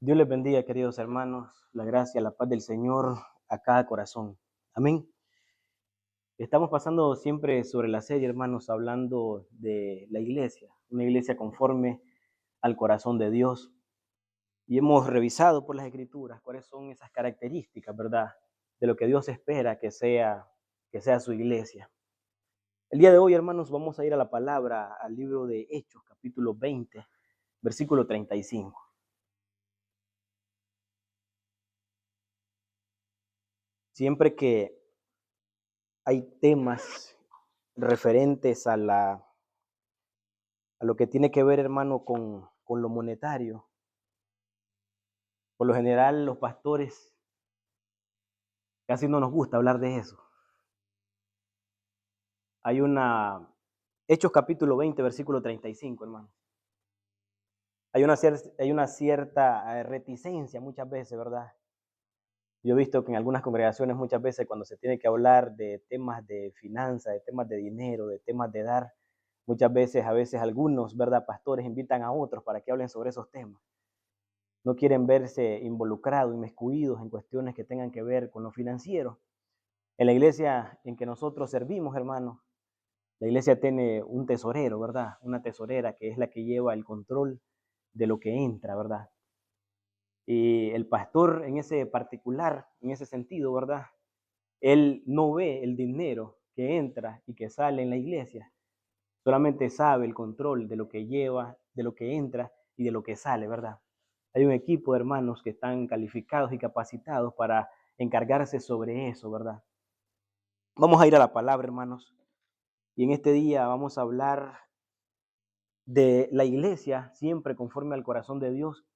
Dios les bendiga, queridos hermanos, la gracia, la paz del Señor a cada corazón. Amén. Estamos pasando siempre sobre la serie, hermanos, hablando de la iglesia, una iglesia conforme al corazón de Dios. Y hemos revisado por las Escrituras cuáles son esas características, ¿verdad? De lo que Dios espera que sea su iglesia. El día de hoy, hermanos, vamos a ir a la palabra, al libro de Hechos, capítulo 20, versículo 35. Siempre que hay temas referentes a lo que tiene que ver, hermano, con lo monetario. Por lo general, los pastores casi no nos gusta hablar de eso. Hay una, Hechos capítulo 20, versículo 35, hermano. Hay una cierta reticencia muchas veces, ¿verdad? Yo he visto que en algunas congregaciones muchas veces cuando se tiene que hablar de temas de finanzas, de temas de dinero, de temas de dar, muchas veces, a veces algunos, ¿verdad? Pastores invitan a otros para que hablen sobre esos temas. No quieren verse involucrados, inmiscuidos en cuestiones que tengan que ver con lo financiero. En la iglesia en que nosotros servimos, hermanos, la iglesia tiene un tesorero, ¿verdad? Una tesorera que es la que lleva el control de lo que entra, ¿verdad? Y el pastor en ese particular, en ese sentido, ¿verdad? Él no ve el dinero que entra y que sale en la iglesia, solamente sabe el control de lo que lleva, de lo que entra y de lo que sale, ¿verdad? Hay un equipo de hermanos que están calificados y capacitados para encargarse sobre eso, ¿verdad? Vamos a ir a la palabra, hermanos, y en este día vamos a hablar de la iglesia siempre conforme al corazón de Dios.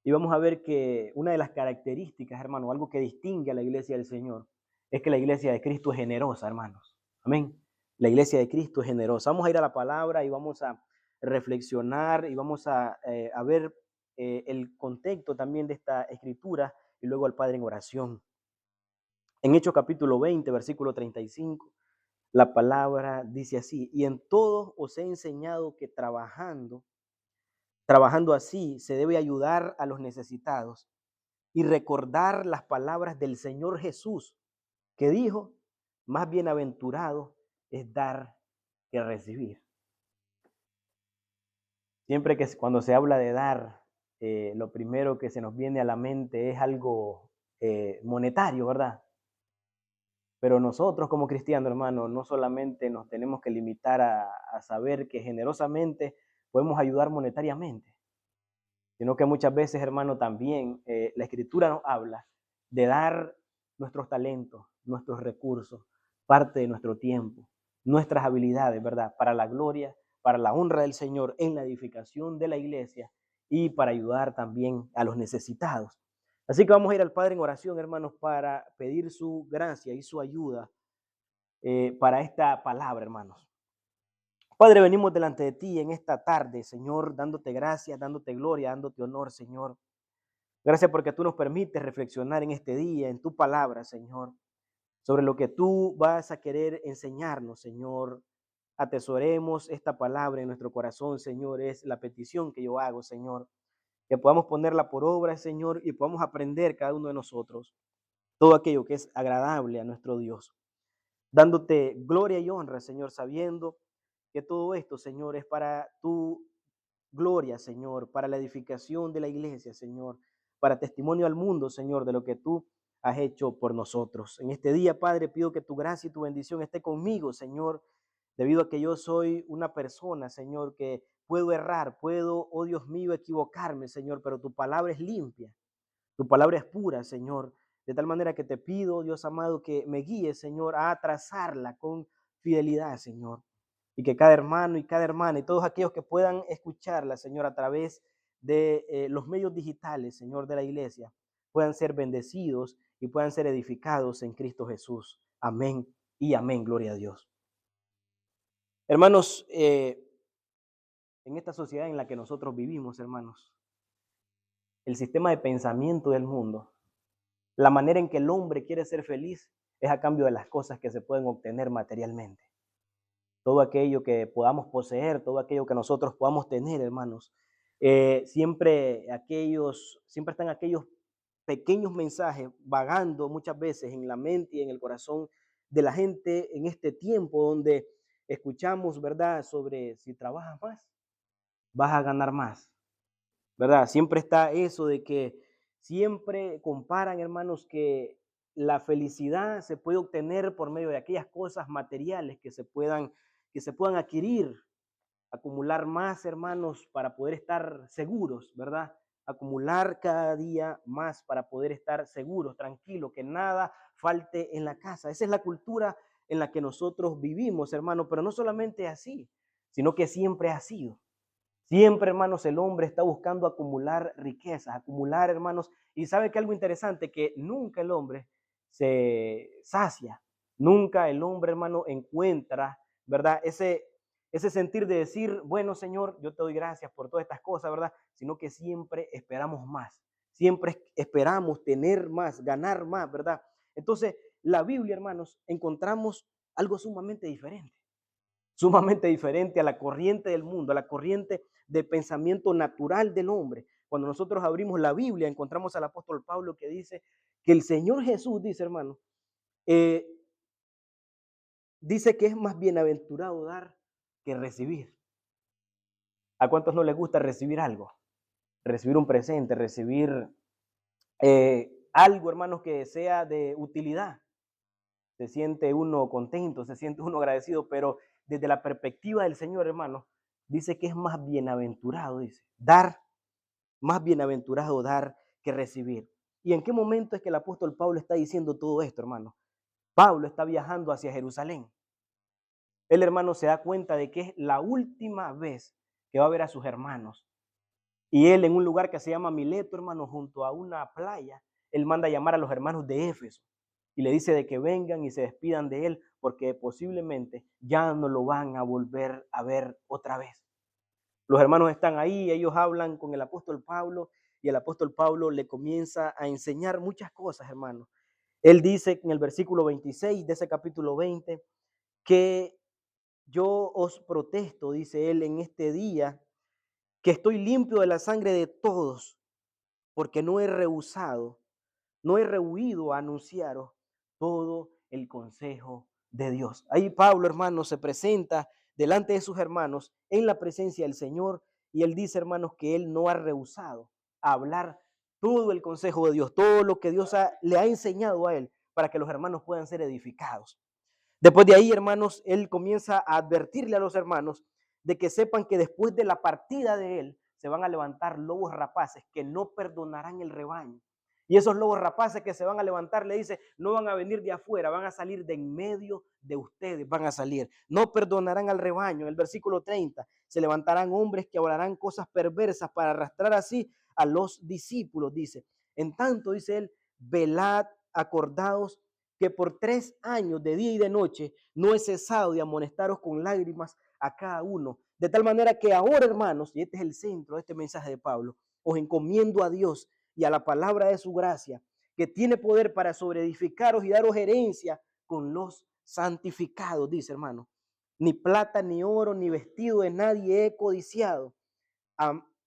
Y vamos a ver que una de las características, hermano, algo que distingue a la iglesia del Señor, es que la iglesia de Cristo es generosa, hermanos. Amén. La iglesia de Cristo es generosa. Vamos a ir a la palabra y vamos a reflexionar y vamos a ver el contexto también de esta escritura y luego al Padre en oración. En Hechos capítulo 20, versículo 35, la palabra dice así: y en todo os he enseñado que trabajando así se debe ayudar a los necesitados y recordar las palabras del Señor Jesús, que dijo: más bienaventurado es dar que recibir. Siempre que cuando se habla de dar, lo primero que se nos viene a la mente es algo monetario, ¿verdad? Pero nosotros como cristianos, hermano, no solamente nos tenemos que limitar a saber que generosamente podemos ayudar monetariamente, sino que muchas veces, hermano, también la Escritura nos habla de dar nuestros talentos, nuestros recursos, parte de nuestro tiempo, nuestras habilidades, ¿verdad? Para la gloria, para la honra del Señor en la edificación de la iglesia y para ayudar también a los necesitados. Así que vamos a ir al Padre en oración, hermanos, para pedir su gracia y su ayuda para esta palabra, hermanos. Padre, venimos delante de ti en esta tarde, Señor, dándote gracias, dándote gloria, dándote honor, Señor. Gracias porque tú nos permites reflexionar en este día, en tu palabra, Señor, sobre lo que tú vas a querer enseñarnos, Señor. Atesoremos esta palabra en nuestro corazón, Señor. Es la petición que yo hago, Señor. Que podamos ponerla por obra, Señor, y podamos aprender cada uno de nosotros todo aquello que es agradable a nuestro Dios. Dándote gloria y honra, Señor, sabiendo que todo esto, Señor, es para tu gloria, Señor, para la edificación de la iglesia, Señor, para testimonio al mundo, Señor, de lo que tú has hecho por nosotros. En este día, Padre, pido que tu gracia y tu bendición esté conmigo, Señor, debido a que yo soy una persona, Señor, que puedo errar, puedo, oh Dios mío, equivocarme, Señor, pero tu palabra es limpia, tu palabra es pura, Señor, de tal manera que te pido, Dios amado, que me guíes, Señor, a trazarla con fidelidad, Señor, y que cada hermano y cada hermana y todos aquellos que puedan escucharla, Señor, a través de los medios digitales, Señor, de la iglesia, puedan ser bendecidos y puedan ser edificados en Cristo Jesús. Amén y amén, gloria a Dios. Hermanos, en esta sociedad en la que nosotros vivimos, hermanos, el sistema de pensamiento del mundo, la manera en que el hombre quiere ser feliz es a cambio de las cosas que se pueden obtener materialmente. Todo aquello que podamos poseer, todo aquello que nosotros podamos tener, hermanos, Siempre están aquellos pequeños mensajes vagando muchas veces en la mente y en el corazón de la gente en este tiempo donde escuchamos, ¿verdad?, sobre si trabajas más, vas a ganar más, ¿verdad? Siempre está eso de que siempre comparan, hermanos, que la felicidad se puede obtener por medio de aquellas cosas materiales que se puedan adquirir, acumular más, hermanos, para poder estar seguros, ¿verdad? Acumular cada día más para poder estar seguros, tranquilos, que nada falte en la casa. Esa es la cultura en la que nosotros vivimos, hermanos, pero no solamente así, sino que siempre ha sido. Siempre, hermanos, el hombre está buscando acumular riquezas, acumular, hermanos, y sabe que algo interesante, que nunca el hombre se sacia, nunca el hombre, hermano, encuentra, ¿verdad? Ese sentir de decir, bueno, Señor, yo te doy gracias por todas estas cosas, ¿verdad? Sino que siempre esperamos más, siempre esperamos tener más, ganar más, ¿verdad? Entonces, la Biblia, hermanos, encontramos algo sumamente diferente a la corriente del mundo, a la corriente del pensamiento natural del hombre. Cuando nosotros abrimos la Biblia, encontramos al apóstol Pablo que dice que el Señor Jesús, dice hermano, eh, dice que es más bienaventurado dar que recibir. ¿A cuántos no les gusta recibir algo? Recibir un presente, recibir algo, hermanos, que sea de utilidad. Se siente uno contento, se siente uno agradecido, pero desde la perspectiva del Señor, hermano, dice que es más bienaventurado, dice, más bienaventurado dar que recibir. ¿Y en qué momento es que el apóstol Pablo está diciendo todo esto, hermano? Pablo está viajando hacia Jerusalén. El hermano se da cuenta de que es la última vez que va a ver a sus hermanos. Y él en un lugar que se llama Mileto, hermano, junto a una playa, él manda a llamar a los hermanos de Éfeso y le dice de que vengan y se despidan de él porque posiblemente ya no lo van a volver a ver otra vez. Los hermanos están ahí, ellos hablan con el apóstol Pablo y el apóstol Pablo le comienza a enseñar muchas cosas, hermano. Él dice en el versículo 26 de ese capítulo 20 que yo os protesto, dice él, en este día, que estoy limpio de la sangre de todos, porque no he rehuido a anunciaros todo el consejo de Dios. Ahí Pablo, hermano, se presenta delante de sus hermanos en la presencia del Señor y él dice, hermanos, que él no ha rehusado a hablar todo el consejo de Dios, todo lo que Dios le ha enseñado a él para que los hermanos puedan ser edificados. Después de ahí, hermanos, él comienza a advertirle a los hermanos de que sepan que después de la partida de él se van a levantar lobos rapaces que no perdonarán el rebaño. Y esos lobos rapaces que se van a levantar, le dice, no van a venir de afuera, van a salir de en medio de ustedes, van a salir. No perdonarán al rebaño. En el versículo 30, se levantarán hombres que hablarán cosas perversas para arrastrar así a los discípulos, dice. En tanto, dice él, velad, acordaos que por 3 años de día y de noche no he cesado de amonestaros con lágrimas a cada uno. De tal manera que ahora, hermanos, y este es el centro de este mensaje de Pablo, os encomiendo a Dios y a la palabra de su gracia, que tiene poder para sobreedificaros y daros herencia con los santificados, dice hermano. Ni plata, ni oro, ni vestido de nadie he codiciado.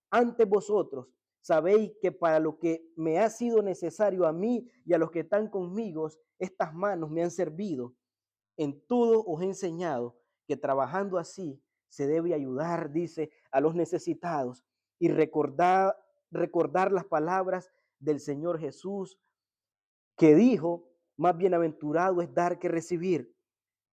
Ante vosotros sabéis que para lo que me ha sido necesario a mí y a los que están conmigo, estas manos me han servido. En todo os he enseñado que trabajando así se debe ayudar, dice, a los necesitados y recordar las palabras del Señor Jesús que dijo, más bienaventurado es dar que recibir.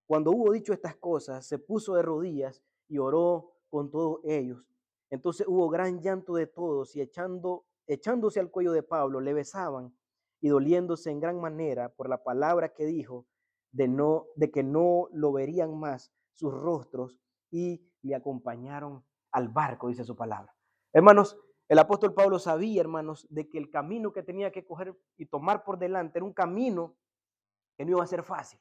Cuando hubo dicho estas cosas, se puso de rodillas y oró con todos ellos. Entonces hubo gran llanto de todos y echándose al cuello de Pablo, le besaban y doliéndose en gran manera por la palabra que dijo de que no lo verían más sus rostros y le acompañaron al barco, dice su palabra. Hermanos, el apóstol Pablo sabía, hermanos, de que el camino que tenía que coger y tomar por delante era un camino que no iba a ser fácil.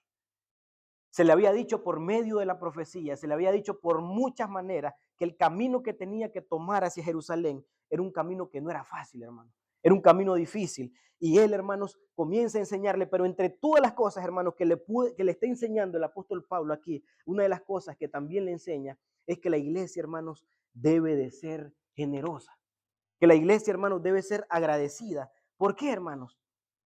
Se le había dicho por medio de la profecía, se le había dicho por muchas maneras que el camino que tenía que tomar hacia Jerusalén era un camino que no era fácil, hermano. Era un camino difícil. Y él, hermanos, comienza a enseñarle, pero entre todas las cosas, hermanos, que le está enseñando el apóstol Pablo aquí, una de las cosas que también le enseña es que la iglesia, hermanos, debe de ser generosa. que la iglesia, hermanos, debe ser agradecida. ¿Por qué, hermanos?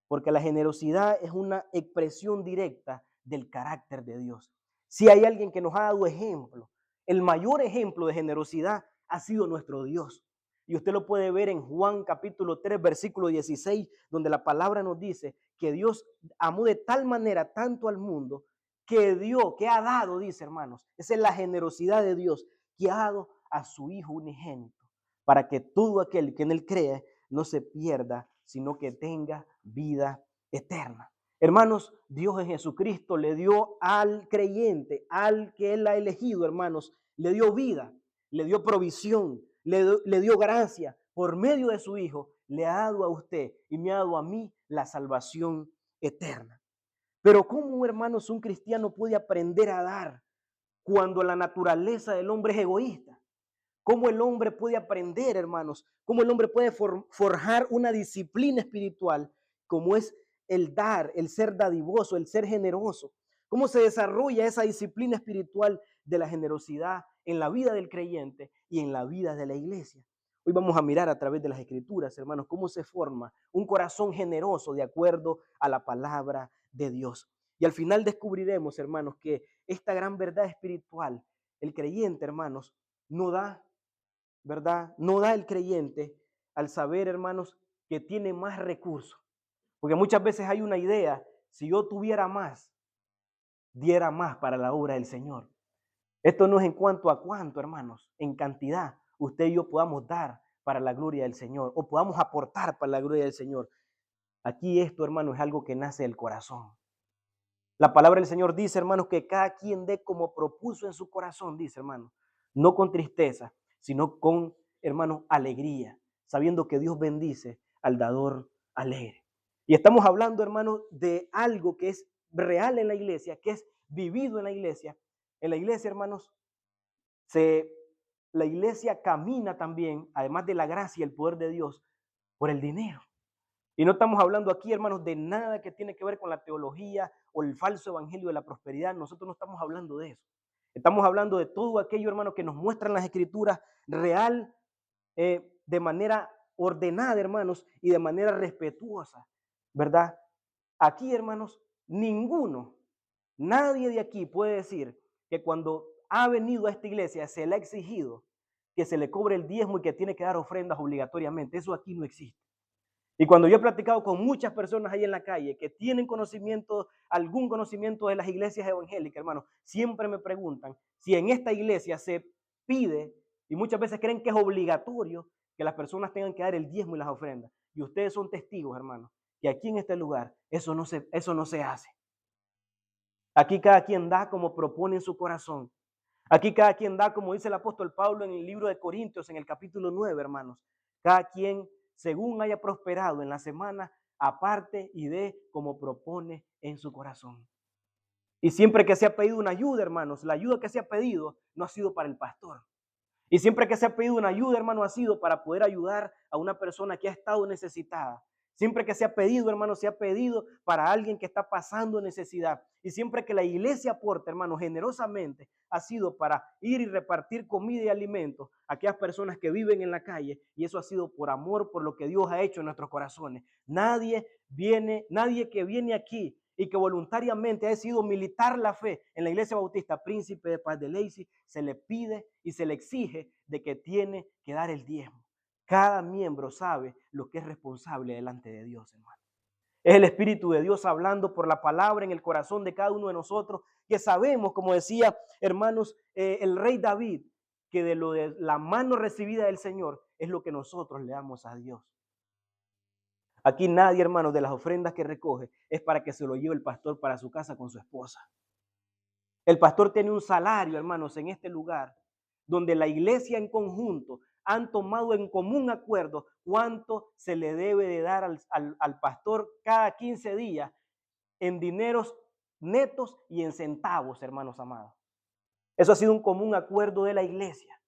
Porque la generosidad es una expresión directa del carácter de Dios. Si hay alguien que nos ha dado ejemplo, el mayor ejemplo de generosidad ha sido nuestro Dios. Y usted lo puede ver en Juan capítulo 3, versículo 16, donde la palabra nos dice que Dios amó de tal manera tanto al mundo que dio, que ha dado, dice hermanos, esa es la generosidad de Dios, que ha dado a su Hijo unigénito, para que todo aquel que en él cree no se pierda, sino que tenga vida eterna. Hermanos, Dios en Jesucristo le dio al creyente, al que él ha elegido, hermanos, le dio vida, le dio provisión, le dio gracia. Por medio de su Hijo, le ha dado a usted y me ha dado a mí la salvación eterna. Pero ¿cómo, hermanos, un cristiano puede aprender a dar cuando la naturaleza del hombre es egoísta? ¿Cómo el hombre puede aprender, hermanos? ¿Cómo el hombre puede forjar una disciplina espiritual como es el dar, el ser dadivoso, el ser generoso? ¿Cómo se desarrolla esa disciplina espiritual de la generosidad en la vida del creyente y en la vida de la iglesia? Hoy vamos a mirar a través de las escrituras, hermanos, cómo se forma un corazón generoso de acuerdo a la palabra de Dios. Y al final descubriremos, hermanos, que esta gran verdad espiritual, el creyente, hermanos, no da, ¿verdad? No da el creyente al saber, hermanos, que tiene más recursos. Porque muchas veces hay una idea, si yo tuviera más, diera más para la obra del Señor. Esto no es en cuanto a cuánto, hermanos, en cantidad usted y yo podamos dar para la gloria del Señor o podamos aportar para la gloria del Señor. Aquí esto, hermanos, es algo que nace del corazón. La palabra del Señor dice, hermanos, que cada quien dé como propuso en su corazón, dice, hermanos, no con tristeza, sino con, hermanos, alegría, sabiendo que Dios bendice al dador alegre. Y estamos hablando, hermanos, de algo que es real en la iglesia, que es vivido en la iglesia. En la iglesia, hermanos, la iglesia camina también, además de la gracia y el poder de Dios, por el dinero. Y no estamos hablando aquí, hermanos, de nada que tiene que ver con la teología o el falso evangelio de la prosperidad. Nosotros no estamos hablando de eso. Estamos hablando de todo aquello, hermanos, que nos muestran las escrituras real, de manera ordenada, hermanos, y de manera respetuosa, ¿verdad? Aquí, hermanos, nadie de aquí puede decir que cuando ha venido a esta iglesia se le ha exigido que se le cobre el diezmo y que tiene que dar ofrendas obligatoriamente. Eso aquí no existe. Y cuando yo he platicado con muchas personas ahí en la calle que tienen conocimiento, algún conocimiento de las iglesias evangélicas, hermano, siempre me preguntan si en esta iglesia se pide, y muchas veces creen que es obligatorio que las personas tengan que dar el diezmo y las ofrendas. Y ustedes son testigos, hermano, que aquí en este lugar eso no se hace. Aquí cada quien da como propone en su corazón. Aquí cada quien da, como dice el apóstol Pablo en el libro de Corintios, en el capítulo 9, hermanos. Cada quien, según haya prosperado en la semana, aparte y dé como propone en su corazón. Y siempre que se ha pedido una ayuda, hermanos, la ayuda que se ha pedido no ha sido para el pastor. Y siempre que se ha pedido una ayuda, hermano, ha sido para poder ayudar a una persona que ha estado necesitada. Siempre que se ha pedido, hermano, se ha pedido para alguien que está pasando necesidad. Y siempre que la iglesia aporta, hermano, generosamente, ha sido para ir y repartir comida y alimentos a aquellas personas que viven en la calle. Y eso ha sido por amor, por lo que Dios ha hecho en nuestros corazones. Nadie que viene aquí y que voluntariamente ha decidido militar la fe en la Iglesia Bautista Príncipe de Paz de Lacey, se le pide y se le exige de que tiene que dar el diezmo. Cada miembro sabe lo que es responsable delante de Dios, hermano. Es el Espíritu de Dios hablando por la palabra en el corazón de cada uno de nosotros, que sabemos, como decía, hermanos, el rey David, que de lo de la mano recibida del Señor es lo que nosotros le damos a Dios. Aquí nadie, hermanos, de las ofrendas que recoge es para que se lo lleve el pastor para su casa con su esposa. El pastor tiene un salario, hermanos, en este lugar, donde la iglesia en conjunto han tomado en común acuerdo cuánto se le debe de dar al pastor cada 15 días en dineros netos y en centavos, hermanos amados. Eso ha sido un común acuerdo de la iglesia,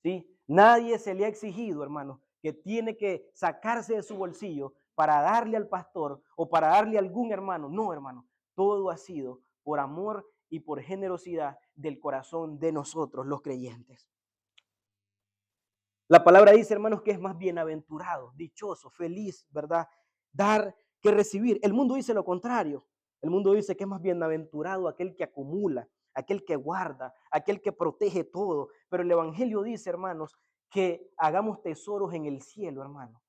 ¿sí? Nadie se le ha exigido, hermanos, que tiene que sacarse de su bolsillo para darle al pastor o para darle a algún hermano. No, hermano, todo ha sido por amor y por generosidad del corazón de nosotros, los creyentes. La palabra dice, hermanos, que es más bienaventurado, dichoso, feliz, ¿verdad? Dar que recibir. El mundo dice lo contrario. El mundo dice que es más bienaventurado aquel que acumula, aquel que guarda, aquel que protege todo. Pero el Evangelio dice, hermanos, que hagamos tesoros en el cielo, hermanos,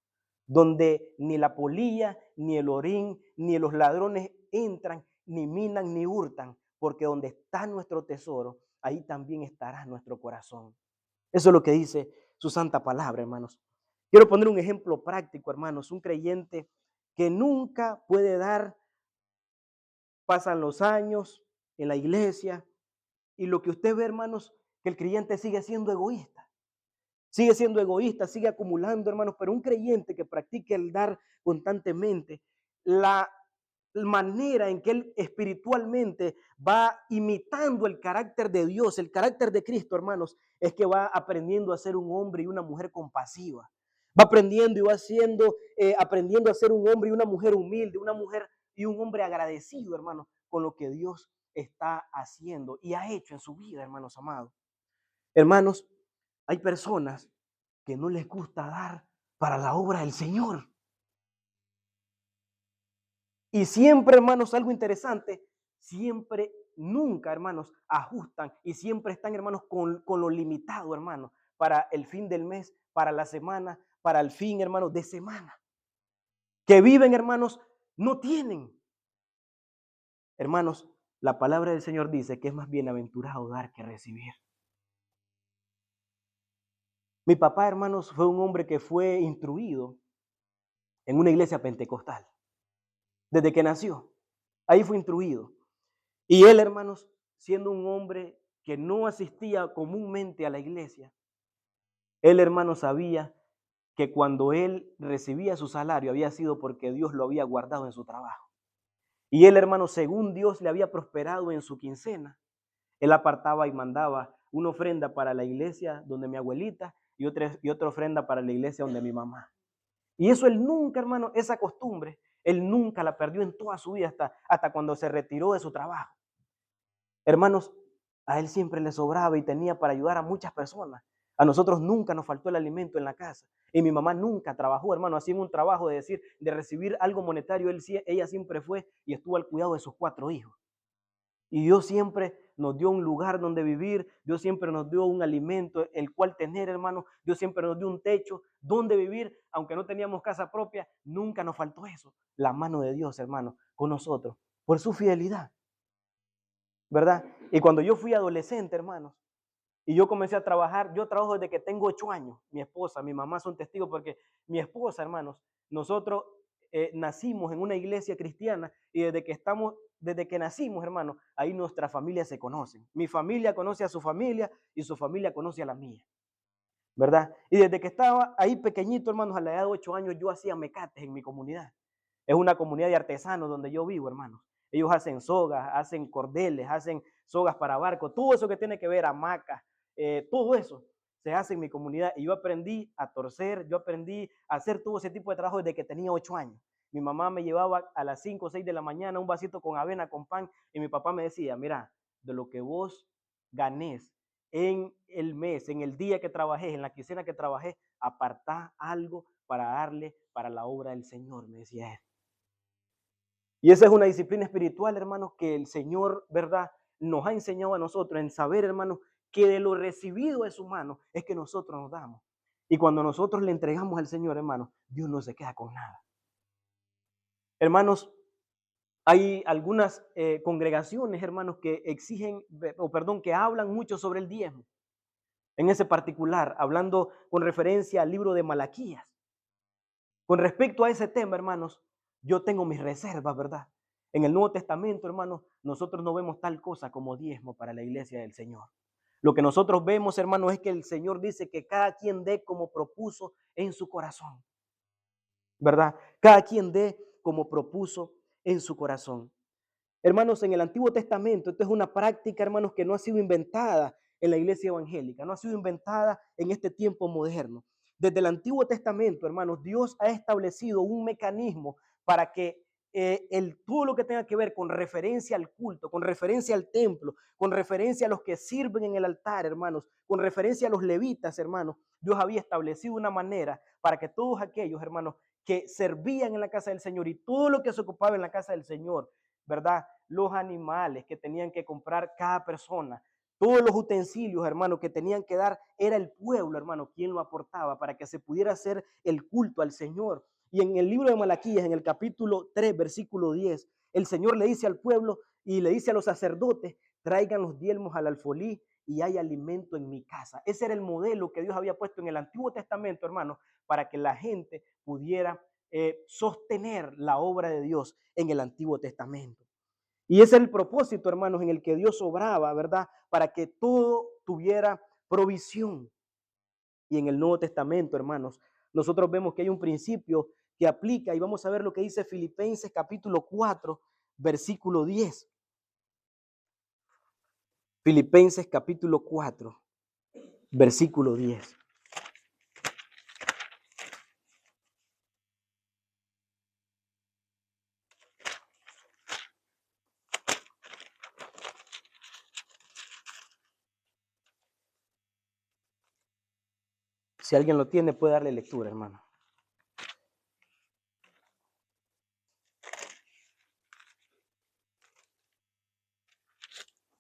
donde ni la polilla, ni el orín, ni los ladrones entran, ni minan, ni hurtan, porque donde está nuestro tesoro, ahí también estará nuestro corazón. Eso es lo que dice su santa palabra, hermanos. Quiero poner un ejemplo práctico, hermanos. Un creyente que nunca puede dar, pasan los años en la iglesia y lo que usted ve, hermanos, que el creyente sigue siendo egoísta. Sigue siendo egoísta, sigue acumulando, hermanos, pero un creyente que practique el dar constantemente, la manera en que él espiritualmente va imitando el carácter de Dios, el carácter de Cristo, hermanos, es que va aprendiendo a ser un hombre y una mujer compasiva. Va aprendiendo y va siendo, aprendiendo a ser un hombre y una mujer humilde, una mujer y un hombre agradecido, hermanos, con lo que Dios está haciendo y ha hecho en su vida, hermanos amados. Hermanos, hay personas que no les gusta dar para la obra del Señor. Y siempre, hermanos, algo interesante, siempre, nunca, hermanos, ajustan y siempre están, hermanos, con lo limitado, hermanos, para el fin del mes, para la semana, para el fin, hermanos, de semana. Que viven, hermanos, no tienen. Hermanos, la palabra del Señor dice que es más bienaventurado dar que recibir. Mi papá, hermanos, fue un hombre que fue instruido en una iglesia pentecostal desde que nació. Ahí fue instruido. Y él, hermanos, siendo un hombre que no asistía comúnmente a la iglesia, él, hermano, sabía que cuando él recibía su salario había sido porque Dios lo había guardado en su trabajo. Y él, hermano, según Dios le había prosperado en su quincena, él apartaba y mandaba una ofrenda para la iglesia donde mi abuelita y otra ofrenda para la iglesia donde mi mamá. Y eso él nunca, hermano, esa costumbre, él nunca la perdió en toda su vida hasta cuando se retiró de su trabajo. Hermanos, a él siempre le sobraba y tenía para ayudar a muchas personas. A nosotros nunca nos faltó el alimento en la casa. Y mi mamá nunca trabajó, hermano, así en un trabajo de decir, de recibir algo monetario. Ella siempre fue y estuvo al cuidado de sus 4 hijos. Y Dios siempre nos dio un lugar donde vivir, Dios siempre nos dio un alimento el cual tener, hermano, Dios siempre nos dio un techo donde vivir, aunque no teníamos casa propia, nunca nos faltó eso. La mano de Dios, hermano, con nosotros, por su fidelidad, ¿verdad? Y cuando yo fui adolescente, hermanos, y yo comencé a trabajar, yo trabajo desde que tengo 8 años. Mi esposa, mi mamá son testigos porque mi esposa, hermanos, nosotros nacimos en una iglesia cristiana y desde que nacimos, hermanos, ahí nuestras familias se conocen. Mi familia conoce a su familia y su familia conoce a la mía, ¿verdad? Y desde que estaba ahí pequeñito, hermanos, a la edad de 8 años, yo hacía mecates en mi comunidad. Es una comunidad de artesanos donde yo vivo, hermanos. Ellos hacen sogas, hacen cordeles, hacen sogas para barcos, todo eso que tiene que ver, hamacas, todo eso se hace en mi comunidad. Y yo aprendí a torcer, yo aprendí a hacer todo ese tipo de trabajo desde que tenía 8 años. Mi mamá me llevaba a las 5 o 6 de la mañana un vasito con avena, con pan, y mi papá me decía, mira, de lo que vos ganés en el mes, en el día que trabajé, en la quincena que trabajé, apartá algo para darle para la obra del Señor, me decía él. Y esa es una disciplina espiritual, hermanos, que el Señor, ¿verdad?, nos ha enseñado a nosotros en saber, hermanos, que de lo recibido de su mano es que nosotros nos damos. Y cuando nosotros le entregamos al Señor, hermanos, Dios no se queda con nada. Hermanos, hay algunas congregaciones, hermanos, que exigen, o perdón, que hablan mucho sobre el diezmo. En ese particular, hablando con referencia al libro de Malaquías. Con respecto a ese tema, hermanos, yo tengo mis reservas, ¿verdad? En el Nuevo Testamento, hermanos, nosotros no vemos tal cosa como diezmo para la iglesia del Señor. Lo que nosotros vemos, hermanos, es que el Señor dice que cada quien dé como propuso en su corazón, ¿verdad? Cada quien dé como propuso en su corazón. Hermanos, en el Antiguo Testamento, esto es una práctica, hermanos, que no ha sido inventada en la iglesia evangélica, no ha sido inventada en este tiempo moderno. Desde el Antiguo Testamento, hermanos, Dios ha establecido un mecanismo para que todo lo que tenga que ver con referencia al culto, con referencia al templo, con referencia a los que sirven en el altar, hermanos, con referencia a los levitas, hermanos, Dios había establecido una manera para que todos aquellos, hermanos, que servían en la casa del Señor y todo lo que se ocupaba en la casa del Señor, ¿verdad? Los animales que tenían que comprar cada persona, todos los utensilios, hermano, que tenían que dar, era el pueblo, hermano, quien lo aportaba para que se pudiera hacer el culto al Señor. Y en el libro de Malaquías, en el capítulo 3, versículo 10, el Señor le dice al pueblo y le dice a los sacerdotes, traigan los diezmos al alfolí y hay alimento en mi casa. Ese era el modelo que Dios había puesto en el Antiguo Testamento, hermano, para que la gente pudiera sostener la obra de Dios en el Antiguo Testamento. Y ese es el propósito, hermanos, en el que Dios obraba, ¿verdad? Para que todo tuviera provisión. Y en el Nuevo Testamento, hermanos, nosotros vemos que hay un principio que aplica y vamos a ver lo que dice Filipenses capítulo 4, versículo 10. Filipenses capítulo 4, versículo 10. Si alguien lo tiene, puede darle lectura, hermano.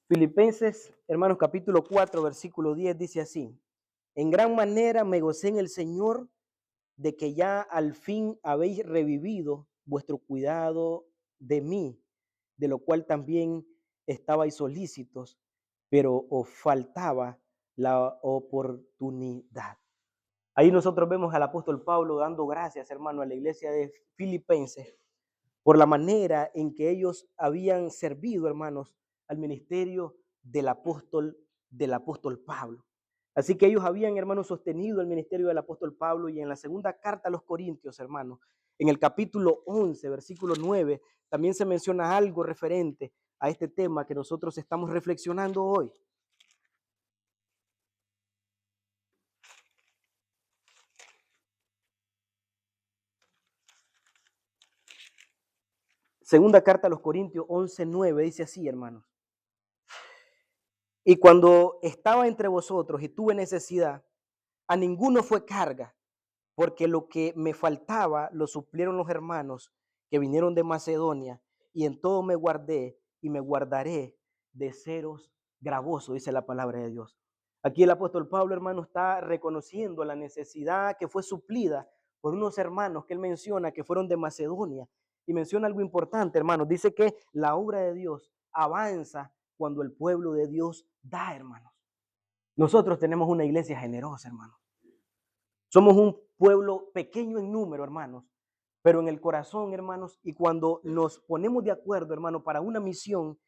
Filipenses, hermanos, capítulo 4, versículo 10 dice así: en gran manera me gocé en el Señor de que ya al fin habéis revivido vuestro cuidado de mí, de lo cual también estabais solícitos, pero os faltaba la oportunidad. Ahí nosotros vemos al apóstol Pablo dando gracias, hermano, a la iglesia de Filipenses por la manera en que ellos habían servido, hermanos, al ministerio del apóstol Pablo. Así que ellos habían, hermanos, sostenido el ministerio del apóstol Pablo y en la segunda carta a los Corintios, hermanos, en el capítulo 11, versículo 9, también se menciona algo referente a este tema que nosotros estamos reflexionando hoy. Segunda carta a los Corintios 11, 9 dice así, hermanos: y cuando estaba entre vosotros y tuve necesidad, a ninguno fue carga, porque lo que me faltaba lo suplieron los hermanos que vinieron de Macedonia, y en todo me guardé y me guardaré de seros gravosos, dice la palabra de Dios. Aquí el apóstol Pablo, hermano, está reconociendo la necesidad que fue suplida por unos hermanos que él menciona que fueron de Macedonia. Y menciona algo importante, hermanos. Dice que la obra de Dios avanza cuando el pueblo de Dios da, hermanos. Nosotros tenemos una iglesia generosa, hermanos. Somos un pueblo pequeño en número, hermanos, pero en el corazón, hermanos, y cuando nos ponemos de acuerdo, hermanos, para una misión,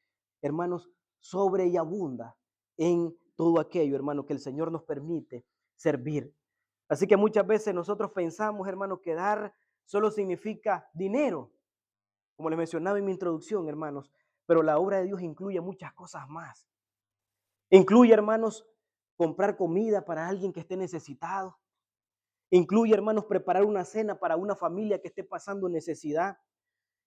hermanos, sobre y abunda en todo aquello, hermanos, que el Señor nos permite servir. Así que muchas veces nosotros pensamos, hermanos, que dar solo significa dinero, como les mencionaba en mi introducción, hermanos, pero la obra de Dios incluye muchas cosas más. Incluye, hermanos, comprar comida para alguien que esté necesitado. Incluye, hermanos, preparar una cena para una familia que esté pasando necesidad.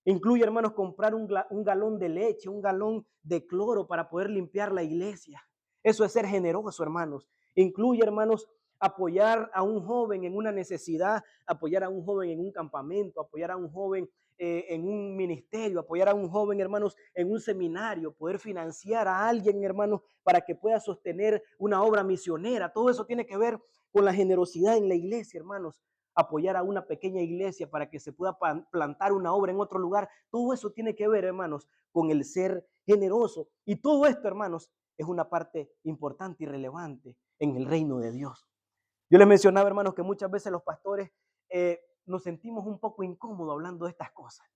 Incluye, hermanos, comprar un galón de leche, un galón de cloro para poder limpiar la iglesia. Eso es ser generoso, hermanos. Incluye, hermanos, apoyar a un joven en una necesidad, apoyar a un joven en un campamento, apoyar a un joven en un ministerio, apoyar a un joven, hermanos, en un seminario, poder financiar a alguien, hermanos, para que pueda sostener una obra misionera. Todo eso tiene que ver con la generosidad en la iglesia, hermanos. Apoyar a una pequeña iglesia para que se pueda plantar una obra en otro lugar. Todo eso tiene que ver, hermanos, con el ser generoso. Y todo esto, hermanos, es una parte importante y relevante en el reino de Dios. Yo les mencionaba, hermanos, que muchas veces los pastores nos sentimos un poco incómodos hablando de estas cosas.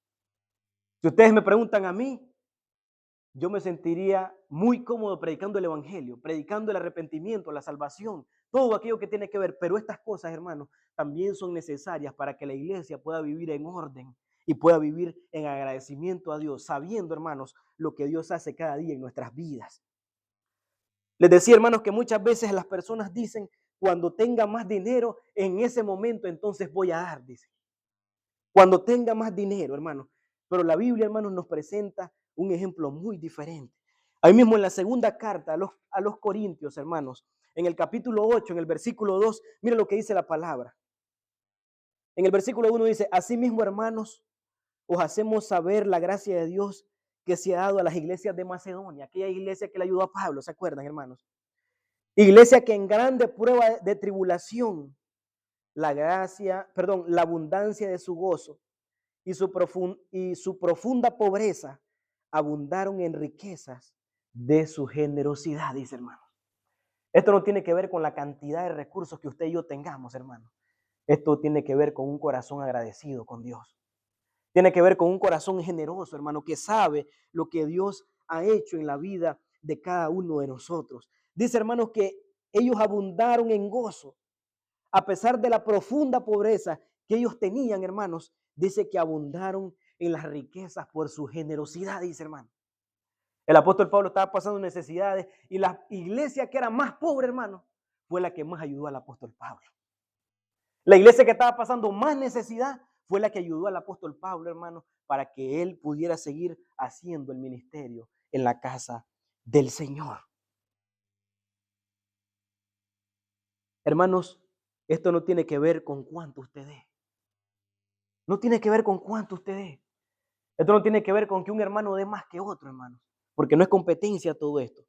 Si ustedes me preguntan a mí, yo me sentiría muy cómodo predicando el evangelio, predicando el arrepentimiento, la salvación, todo aquello que tiene que ver. Pero estas cosas, hermanos, también son necesarias para que la iglesia pueda vivir en orden y pueda vivir en agradecimiento a Dios, sabiendo, hermanos, lo que Dios hace cada día en nuestras vidas. Les decía, hermanos, que muchas veces las personas dicen, cuando tenga más dinero, en ese momento entonces voy a dar, dicen. Cuando tenga más dinero, hermanos. Pero la Biblia, hermanos, nos presenta un ejemplo muy diferente. Ahí mismo en la segunda carta a los Corintios, hermanos, en el capítulo 8, en el versículo 2, mira lo que dice la palabra. En el versículo 1 dice, asimismo, hermanos, os hacemos saber la gracia de Dios que se ha dado a las iglesias de Macedonia, aquella iglesia que le ayudó a Pablo, ¿se acuerdan, hermanos? Iglesia que en grande prueba de tribulación, la abundancia de su gozo y su profunda pobreza abundaron en riquezas de su generosidad, dice, hermano. Esto no tiene que ver con la cantidad de recursos que usted y yo tengamos, hermano. Esto tiene que ver con un corazón agradecido con Dios. Tiene que ver con un corazón generoso, hermano, que sabe lo que Dios ha hecho en la vida de cada uno de nosotros. Dice, hermanos, que ellos abundaron en gozo, a pesar de la profunda pobreza que ellos tenían, hermanos. Dice que abundaron en las riquezas por su generosidad, dice, hermano. El apóstol Pablo estaba pasando necesidades y la iglesia que era más pobre, hermano, fue la que más ayudó al apóstol Pablo. La iglesia que estaba pasando más necesidad fue la que ayudó al apóstol Pablo, hermano, para que él pudiera seguir haciendo el ministerio en la casa del Señor. Hermanos, esto no tiene que ver con cuánto usted dé. No tiene que ver con cuánto usted dé. Esto no tiene que ver con que un hermano dé más que otro, hermanos, porque no es competencia todo esto.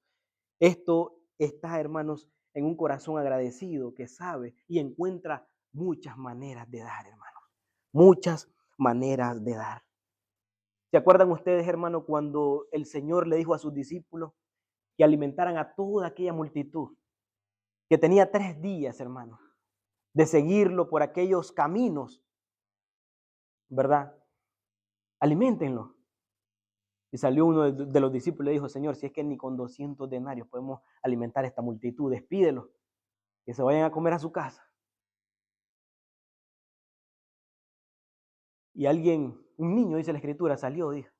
Esto está, hermanos, en un corazón agradecido que sabe y encuentra muchas maneras de dar, hermanos. Muchas maneras de dar. ¿Se acuerdan ustedes, hermanos, cuando el Señor le dijo a sus discípulos que alimentaran a toda aquella multitud que tenía 3 días, hermanos, de seguirlo por aquellos caminos, ¿verdad? Aliméntenlo. Y salió uno de los discípulos y le dijo, Señor, si es que ni con 200 denarios podemos alimentar a esta multitud, despídelos, que se vayan a comer a su casa. Y un niño, dice la Escritura, salió, dijo,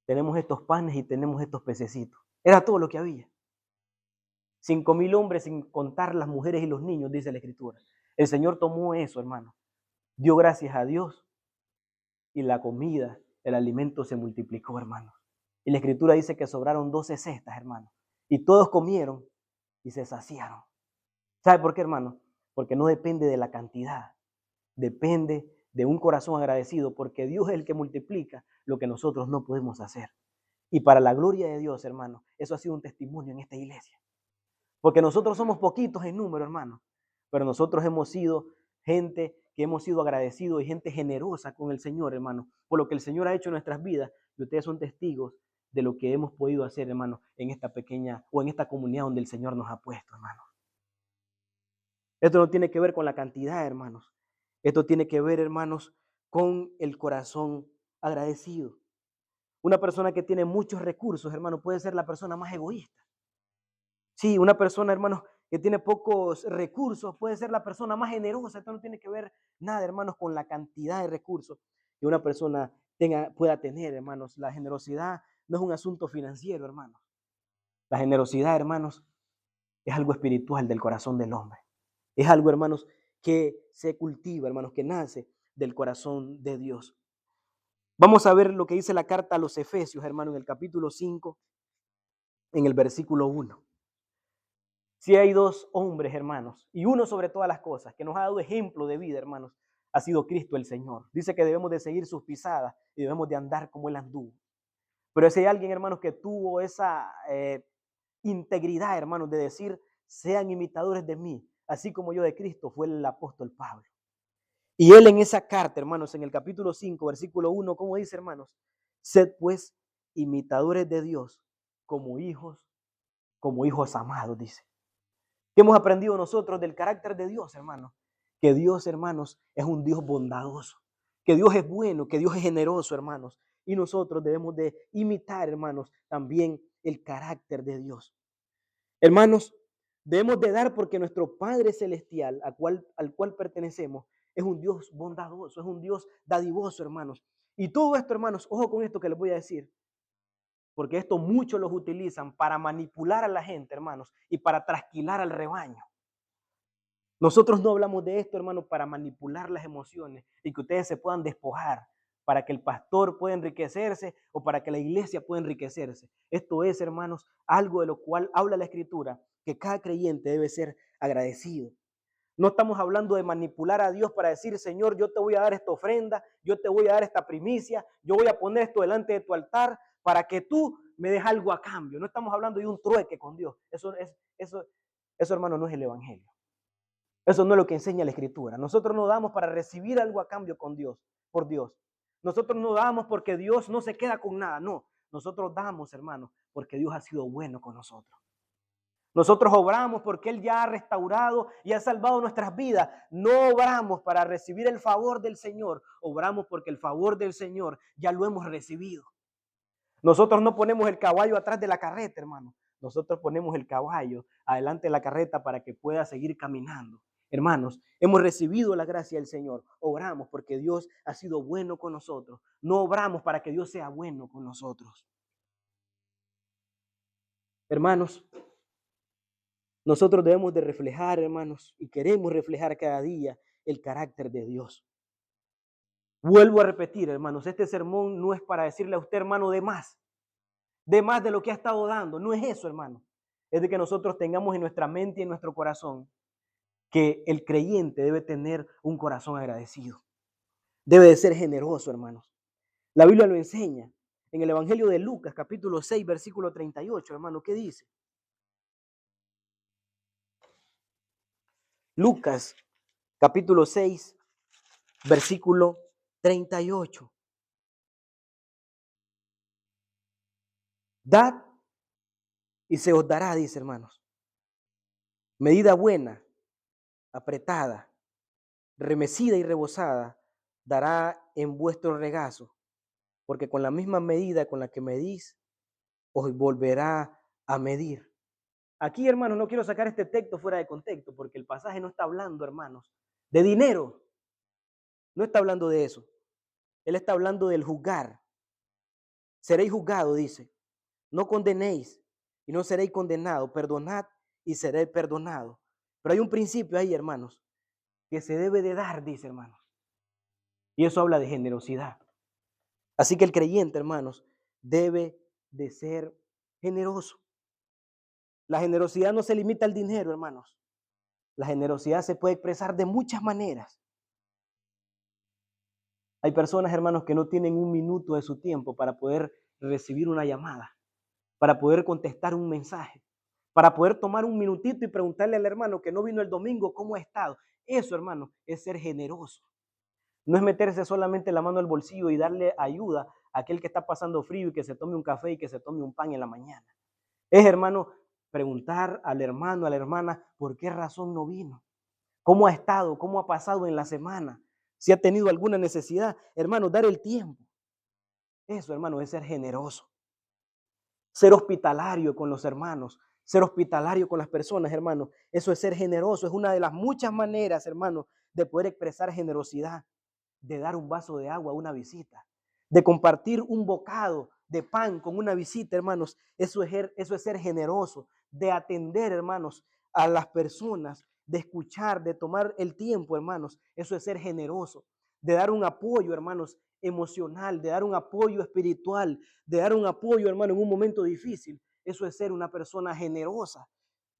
tenemos estos panes y tenemos estos pececitos. Era todo lo que había. 5,000 hombres sin contar las mujeres y los niños, dice la Escritura. El Señor tomó eso, hermano. Dio gracias a Dios y la comida, el alimento se multiplicó, hermano. Y la Escritura dice que sobraron 12 cestas, hermano. Y todos comieron y se saciaron. ¿Sabe por qué, hermano? Porque no depende de la cantidad. Depende de un corazón agradecido, porque Dios es el que multiplica lo que nosotros no podemos hacer. Y para la gloria de Dios, hermano, eso ha sido un testimonio en esta iglesia. Porque nosotros somos poquitos en número, hermano, pero nosotros hemos sido gente que hemos sido agradecidos y gente generosa con el Señor, hermano, por lo que el Señor ha hecho en nuestras vidas. Y ustedes son testigos de lo que hemos podido hacer, hermano, en esta pequeña o en esta comunidad donde el Señor nos ha puesto, hermano. Esto no tiene que ver con la cantidad, hermanos. Esto tiene que ver, hermanos, con el corazón agradecido. Una persona que tiene muchos recursos, hermano, puede ser la persona más egoísta. Sí, una persona, hermanos, que tiene pocos recursos puede ser la persona más generosa. Esto no tiene que ver nada, hermanos, con la cantidad de recursos que una persona pueda tener, hermanos. La generosidad no es un asunto financiero, hermanos. La generosidad, hermanos, es algo espiritual del corazón del hombre. Es algo, hermanos, que se cultiva, hermanos, que nace del corazón de Dios. Vamos a ver lo que dice la carta a los Efesios, hermano, en el capítulo 5, en el versículo 1. Si hay 2 hombres, hermanos, y uno sobre todas las cosas, que nos ha dado ejemplo de vida, hermanos, ha sido Cristo el Señor. Dice que debemos de seguir sus pisadas y debemos de andar como Él anduvo. Pero si hay alguien, hermanos, que tuvo esa integridad, hermanos, de decir, sean imitadores de mí, así como yo de Cristo, fue el apóstol Pablo. Y él en esa carta, hermanos, en el capítulo 5, versículo 1, ¿cómo dice, hermanos? Sed pues imitadores de Dios como hijos amados, dice. ¿Qué hemos aprendido nosotros del carácter de Dios, hermanos? Que Dios, hermanos, es un Dios bondadoso, que Dios es bueno, que Dios es generoso, hermanos. Y nosotros debemos de imitar, hermanos, también el carácter de Dios. Hermanos, debemos de dar porque nuestro Padre Celestial, al cual pertenecemos, es un Dios bondadoso, es un Dios dadivoso, hermanos. Y todo esto, hermanos, ojo con esto que les voy a decir, porque esto muchos los utilizan para manipular a la gente, hermanos, y para trasquilar al rebaño. Nosotros no hablamos de esto, hermanos, para manipular las emociones y que ustedes se puedan despojar para que el pastor pueda enriquecerse o para que la iglesia pueda enriquecerse. Esto es, hermanos, algo de lo cual habla la Escritura, que cada creyente debe ser agradecido. No estamos hablando de manipular a Dios para decir, Señor, yo te voy a dar esta ofrenda, yo te voy a dar esta primicia, yo voy a poner esto delante de tu altar para que tú me des algo a cambio. No estamos hablando de un trueque con Dios. Eso, hermano, no es el evangelio. Eso no es lo que enseña la Escritura. Nosotros no damos para recibir algo a cambio con Dios, por Dios. Nosotros no damos porque Dios no se queda con nada. No, nosotros damos, hermano, porque Dios ha sido bueno con nosotros. Nosotros obramos porque Él ya ha restaurado y ha salvado nuestras vidas. No obramos para recibir el favor del Señor. Obramos porque el favor del Señor ya lo hemos recibido. Nosotros no ponemos el caballo atrás de la carreta, hermano. Nosotros ponemos el caballo adelante de la carreta para que pueda seguir caminando. Hermanos, hemos recibido la gracia del Señor. Obramos porque Dios ha sido bueno con nosotros. No obramos para que Dios sea bueno con nosotros. Hermanos, nosotros debemos de reflejar, hermanos, y queremos reflejar cada día el carácter de Dios. Vuelvo a repetir, hermanos, este sermón no es para decirle a usted, hermano, de más de lo que ha estado dando. No es eso, hermano. Es de que nosotros tengamos en nuestra mente y en nuestro corazón que el creyente debe tener un corazón agradecido. Debe de ser generoso, hermanos. La Biblia lo enseña. En el Evangelio de Lucas, capítulo 6, versículo 38, hermano, ¿qué dice? Lucas, capítulo 6, versículo 38. Dad y se os dará, dice, hermanos. Medida buena, apretada, remecida y rebosada, dará en vuestro regazo, porque con la misma medida con la que medís, os volverá a medir. Aquí, hermanos, no quiero sacar este texto fuera de contexto, porque el pasaje no está hablando, hermanos, de dinero. No está hablando de eso. Él está hablando del juzgar. Seréis juzgados, dice. No condenéis y no seréis condenados. Perdonad y seréis perdonados. Pero hay un principio ahí, hermanos, que se debe de dar, dice, hermanos. Y eso habla de generosidad. Así que el creyente, hermanos, debe de ser generoso. La generosidad no se limita al dinero, hermanos. La generosidad se puede expresar de muchas maneras. Hay personas, hermanos, que no tienen un minuto de su tiempo para poder recibir una llamada, para poder contestar un mensaje, para poder tomar un minutito y preguntarle al hermano que no vino el domingo cómo ha estado. Eso, hermano, es ser generoso. No es meterse solamente la mano al bolsillo y darle ayuda a aquel que está pasando frío y que se tome un café y que se tome un pan en la mañana. Es, hermano, preguntar al hermano, a la hermana, ¿por qué razón no vino? ¿Cómo ha estado? ¿Cómo ha pasado en la semana? Si ha tenido alguna necesidad, hermano, dar el tiempo. Eso, hermano, es ser generoso. Ser hospitalario con los hermanos, ser hospitalario con las personas, hermano. Eso es ser generoso. Es una de las muchas maneras, hermano, de poder expresar generosidad. De dar un vaso de agua a una visita, de compartir un bocado de pan con una visita, hermanos. Eso es ser generoso, de atender, hermanos, a las personas, de escuchar, de tomar el tiempo, hermanos. Eso es ser generoso, de dar un apoyo, hermanos, emocional, de dar un apoyo espiritual, de dar un apoyo, hermano, en un momento difícil. Eso es ser una persona generosa,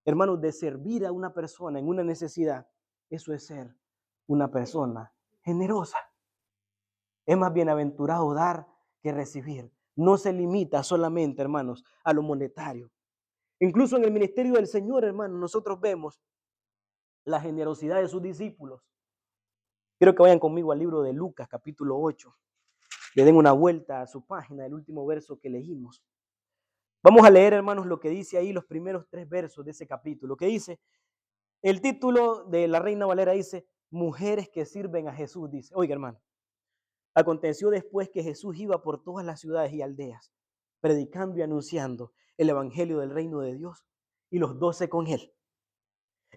hermanos, de servir a una persona en una necesidad. Eso es ser una persona generosa. Es más bienaventurado dar que recibir. No se limita solamente, hermanos, a lo monetario. Incluso en el ministerio del Señor, hermanos, nosotros vemos la generosidad de sus discípulos. Quiero que vayan conmigo al libro de Lucas, capítulo 8. Le den una vuelta a su página, el último verso que leímos. Vamos a leer, hermanos, lo que dice ahí los primeros 3 versos de ese capítulo. Que dice, el título de la Reina Valera dice, mujeres que sirven a Jesús, dice. Oiga, hermano. Aconteció después que Jesús iba por todas las ciudades y aldeas, predicando y anunciando el evangelio del reino de Dios, y los 12 con él.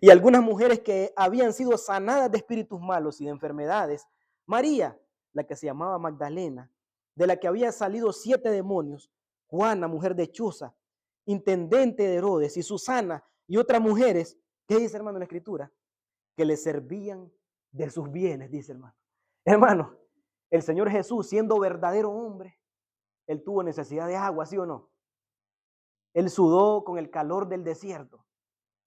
Y algunas mujeres que habían sido sanadas de espíritus malos y de enfermedades, María, la que se llamaba Magdalena, de la que había salido 7 demonios, Juana, mujer de Chuza, intendente de Herodes, y Susana, y otras mujeres, ¿qué dice, hermano, en la escritura? Que le servían de sus bienes, dice, hermano. Hermano, El Señor Jesús, siendo verdadero hombre, Él tuvo necesidad de agua, ¿sí o no? Él sudó con el calor del desierto.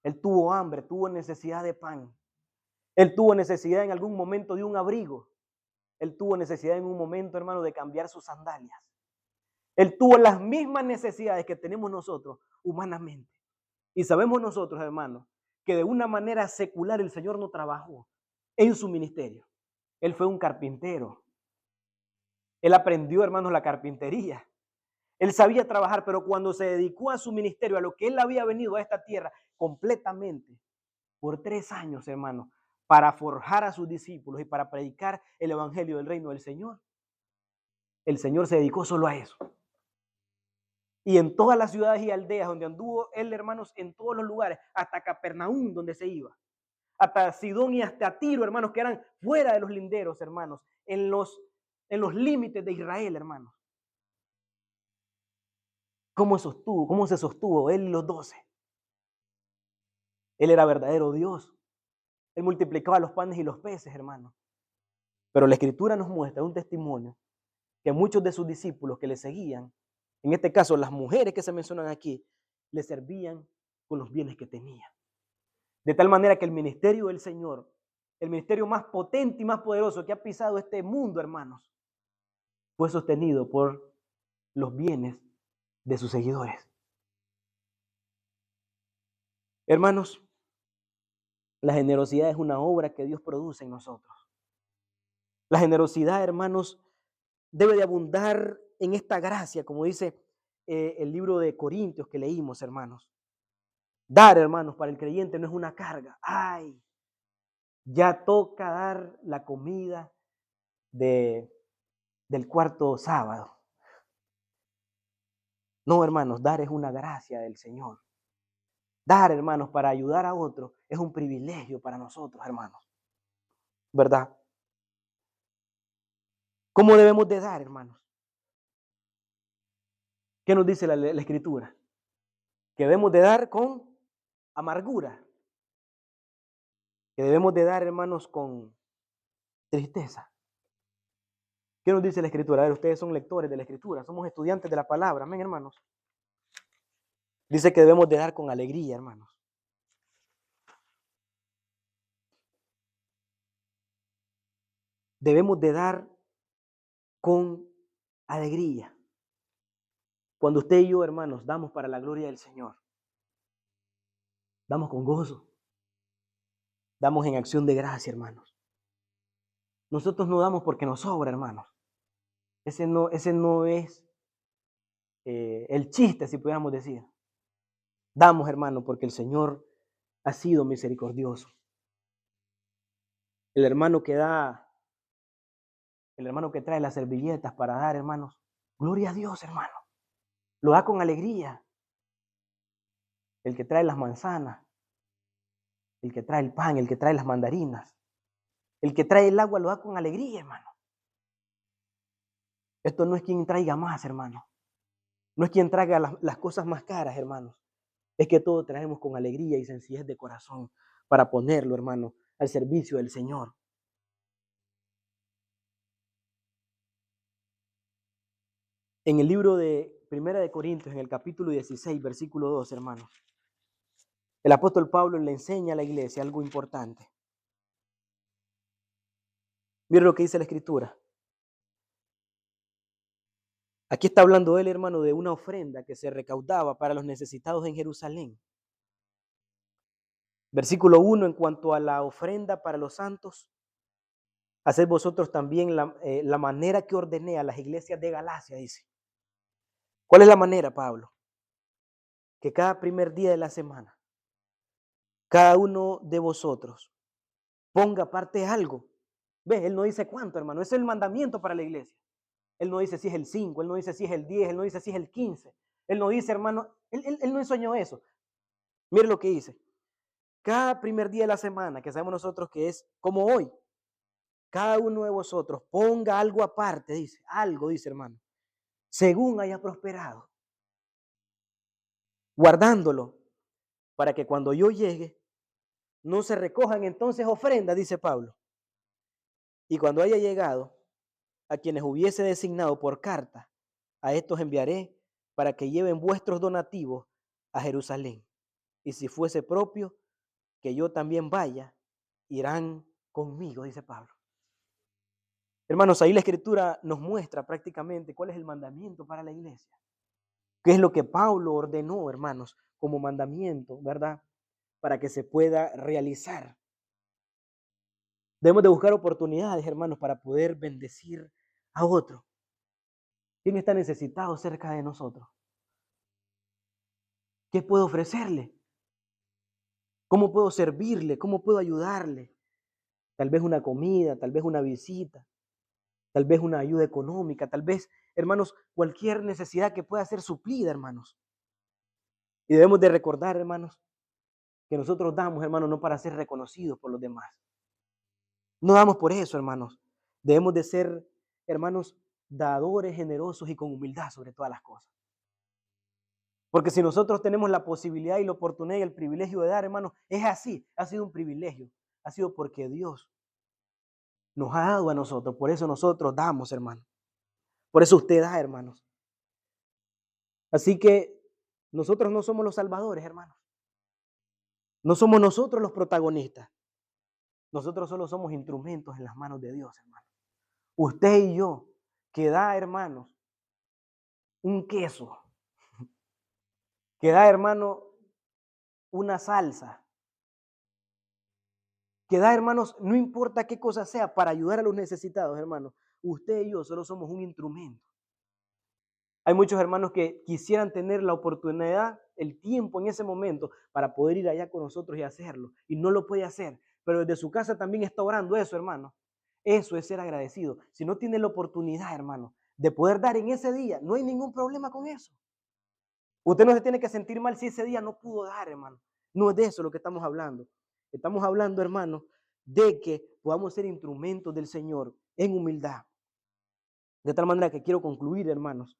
Él tuvo hambre, tuvo necesidad de pan. Él tuvo necesidad en algún momento de un abrigo. Él tuvo necesidad en un momento, hermano, de cambiar sus sandalias. Él tuvo las mismas necesidades que tenemos nosotros humanamente. Y sabemos nosotros, hermanos, que de una manera secular el Señor no trabajó en su ministerio. Él fue un carpintero. Él aprendió, hermanos, la carpintería. Él sabía trabajar, pero cuando se dedicó a su ministerio, a lo que él había venido a esta tierra completamente, por 3 años, hermanos, para forjar a sus discípulos y para predicar el evangelio del reino del Señor, el Señor se dedicó solo a eso. Y en todas las ciudades y aldeas donde anduvo él, hermanos, en todos los lugares, hasta Capernaum, donde se iba, hasta Sidón y hasta Tiro, hermanos, que eran fuera de los linderos, hermanos, en los límites de Israel, hermanos. ¿Cómo se sostuvo él y los 12? Él era verdadero Dios. Él multiplicaba los panes y los peces, hermanos. Pero la Escritura nos muestra un testimonio que muchos de sus discípulos que le seguían, en este caso las mujeres que se mencionan aquí, le servían con los bienes que tenían. De tal manera que el ministerio del Señor, el ministerio más potente y más poderoso que ha pisado este mundo, hermanos, fue sostenido por los bienes de sus seguidores. Hermanos, la generosidad es una obra que Dios produce en nosotros. La generosidad, hermanos, debe de abundar en esta gracia, como dice el libro de Corintios que leímos, hermanos. Dar, hermanos, para el creyente no es una carga. Ay, ya toca dar la comida del cuarto sábado. No, hermanos, dar es una gracia del Señor. Dar, hermanos, para ayudar a otros es un privilegio para nosotros, hermanos. ¿Verdad? ¿Cómo debemos de dar, hermanos? ¿Qué nos dice la Escritura? Que debemos de dar con amargura. Que debemos de dar, hermanos, con tristeza. ¿Qué nos dice la Escritura? A ver, ustedes son lectores de la Escritura, somos estudiantes de la palabra, amén, hermanos. Dice que debemos de dar con alegría, hermanos. Debemos de dar con alegría. Cuando usted y yo, hermanos, damos para la gloria del Señor, damos con gozo, damos en acción de gracia, hermanos. Nosotros no damos porque nos sobra, hermanos. Ese no es el chiste, si pudiéramos decir. Damos, hermano, porque el Señor ha sido misericordioso. El hermano que trae las servilletas para dar, hermanos, gloria a Dios, hermano. Lo da con alegría. El que trae las manzanas, el que trae el pan, el que trae las mandarinas, el que trae el agua lo da con alegría, hermano. Esto no es quien traiga más, hermano. No es quien traiga las cosas más caras, hermanos. Es que todo traemos con alegría y sencillez de corazón para ponerlo, hermano, al servicio del Señor. En el libro de Primera de Corintios, en el capítulo 16, versículo 2, hermanos, el apóstol Pablo le enseña a la iglesia algo importante. Mira lo que dice la Escritura. Aquí está hablando él, hermano, de una ofrenda que se recaudaba para los necesitados en Jerusalén. Versículo 1, en cuanto a la ofrenda para los santos, haced vosotros también la manera que ordené a las iglesias de Galacia, dice. ¿Cuál es la manera, Pablo? Que cada primer día de la semana, cada uno de vosotros ponga aparte algo. ¿Ves? Él no dice cuánto, hermano. Ese es el mandamiento para la iglesia. Él no dice si es el 5, él no dice si es el 10, él no dice si es el 15. Él no dice, hermano, él no enseñó eso. Mire lo que dice. Cada primer día de la semana, que sabemos nosotros que es como hoy, cada uno de vosotros ponga algo aparte, dice, algo, dice, hermano, según haya prosperado, guardándolo, para que cuando yo llegue, no se recojan entonces ofrendas, dice Pablo. Y cuando haya llegado, a quienes hubiese designado por carta, a estos enviaré para que lleven vuestros donativos a Jerusalén. Y si fuese propio, que yo también vaya, irán conmigo, dice Pablo. Hermanos, ahí la Escritura nos muestra prácticamente cuál es el mandamiento para la iglesia. ¿Qué es lo que Pablo ordenó, hermanos, como mandamiento, verdad? Para que se pueda realizar. Debemos de buscar oportunidades, hermanos, para poder bendecir a otro. ¿Quién está necesitado cerca de nosotros? ¿Qué puedo ofrecerle? ¿Cómo puedo servirle? ¿Cómo puedo ayudarle? Tal vez una comida, tal vez una visita, tal vez una ayuda económica, tal vez, hermanos, cualquier necesidad que pueda ser suplida, hermanos. Y debemos de recordar, hermanos, que nosotros damos, hermanos, no para ser reconocidos por los demás. No damos por eso, hermanos. Debemos de ser, hermanos, dadores, generosos y con humildad sobre todas las cosas. Porque si nosotros tenemos la posibilidad y la oportunidad y el privilegio de dar, hermanos, es así, ha sido un privilegio. Ha sido porque Dios nos ha dado a nosotros. Por eso nosotros damos, hermanos. Por eso usted da, hermanos. Así que nosotros no somos los salvadores, hermanos. No somos nosotros los protagonistas. Nosotros solo somos instrumentos en las manos de Dios, hermanos. Usted y yo, que da, hermanos, un queso, que da, hermano, una salsa, que da, hermanos, no importa qué cosa sea, para ayudar a los necesitados, hermanos. Usted y yo solo somos un instrumento. Hay muchos hermanos que quisieran tener la oportunidad, el tiempo en ese momento para poder ir allá con nosotros y hacerlo. Y no lo puede hacer. Pero desde su casa también está orando eso, hermano. Eso es ser agradecido. Si no tiene la oportunidad, hermano, de poder dar en ese día, no hay ningún problema con eso. Usted no se tiene que sentir mal si ese día no pudo dar, hermano. No es de eso lo que estamos hablando. Estamos hablando, hermano, de que podamos ser instrumentos del Señor en humildad. De tal manera que quiero concluir, hermanos,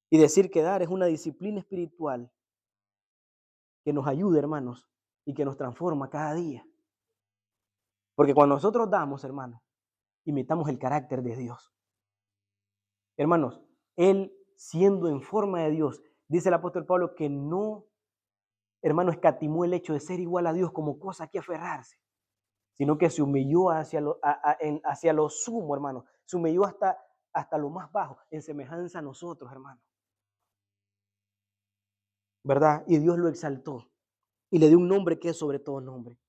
y decir que dar es una disciplina espiritual que nos ayuda, hermanos, y que nos transforma cada día. Porque cuando nosotros damos, hermanos, imitamos el carácter de Dios. Hermanos, Él siendo en forma de Dios, dice el apóstol Pablo que no, hermano, escatimó el hecho de ser igual a Dios como cosa que aferrarse, sino que se humilló hacia lo sumo, hermano. Se humilló hasta lo más bajo, en semejanza a nosotros, hermano. ¿Verdad? Y Dios lo exaltó y le dio un nombre que es sobre todo nombre.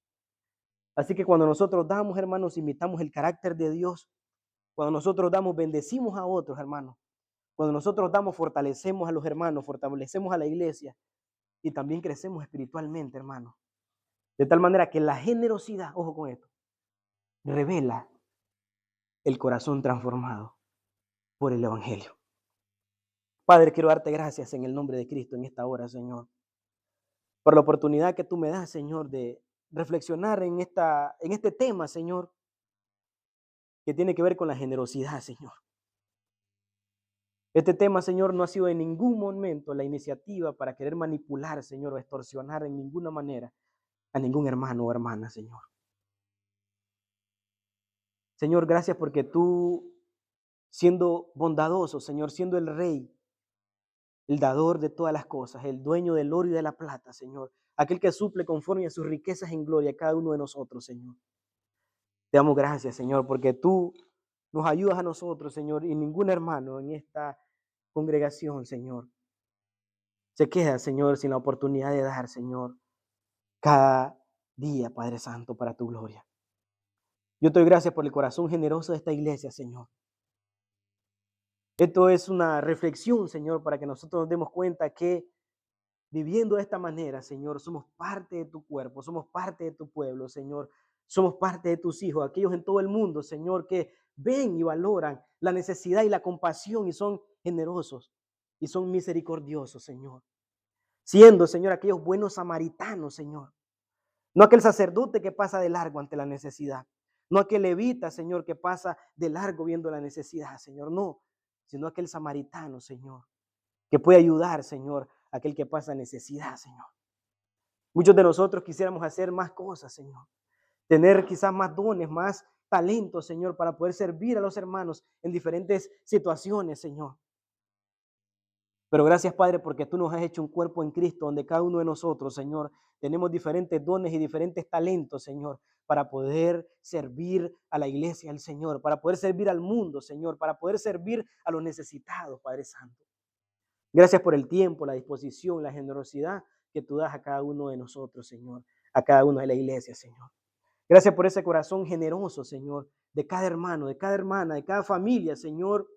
Así que cuando nosotros damos, hermanos, imitamos el carácter de Dios. Cuando nosotros damos, bendecimos a otros, hermanos. Cuando nosotros damos, fortalecemos a los hermanos, fortalecemos a la iglesia y también crecemos espiritualmente, hermanos. De tal manera que la generosidad, ojo con esto, revela el corazón transformado por el Evangelio. Padre, quiero darte gracias en el nombre de Cristo en esta hora, Señor, por la oportunidad que tú me das, Señor, de reflexionar en este tema, Señor, que tiene que ver con la generosidad, Señor. Este tema, Señor, no ha sido en ningún momento la iniciativa para querer manipular, Señor, o extorsionar en ninguna manera a ningún hermano o hermana, Señor. Señor, gracias porque tú, siendo bondadoso, Señor, siendo el Rey, el dador de todas las cosas, el dueño del oro y de la plata, Señor, aquel que suple conforme a sus riquezas en gloria a cada uno de nosotros, Señor. Te damos gracias, Señor, porque tú nos ayudas a nosotros, Señor, y ningún hermano en esta congregación, Señor, se queda, Señor, sin la oportunidad de dar, Señor, cada día, Padre Santo, para tu gloria. Yo te doy gracias por el corazón generoso de esta iglesia, Señor. Esto es una reflexión, Señor, para que nosotros nos demos cuenta que viviendo de esta manera, Señor, somos parte de tu cuerpo, somos parte de tu pueblo, Señor. Somos parte de tus hijos, aquellos en todo el mundo, Señor, que ven y valoran la necesidad y la compasión y son generosos y son misericordiosos, Señor. Siendo, Señor, aquellos buenos samaritanos, Señor. No aquel sacerdote que pasa de largo ante la necesidad. No aquel levita, Señor, que pasa de largo viendo la necesidad, Señor. No, sino aquel samaritano, Señor, que puede ayudar, Señor, a aquel que pasa necesidad, Señor. Muchos de nosotros quisiéramos hacer más cosas, Señor. Tener quizás más dones, más talentos, Señor, para poder servir a los hermanos en diferentes situaciones, Señor. Pero gracias, Padre, porque tú nos has hecho un cuerpo en Cristo, donde cada uno de nosotros, Señor, tenemos diferentes dones y diferentes talentos, Señor, para poder servir a la iglesia del Señor, para poder servir al mundo, Señor, para poder servir a los necesitados, Padre Santo. Gracias por el tiempo, la disposición, la generosidad que tú das a cada uno de nosotros, Señor, a cada uno de la iglesia, Señor. Gracias por ese corazón generoso, Señor, de cada hermano, de cada hermana, de cada familia, Señor,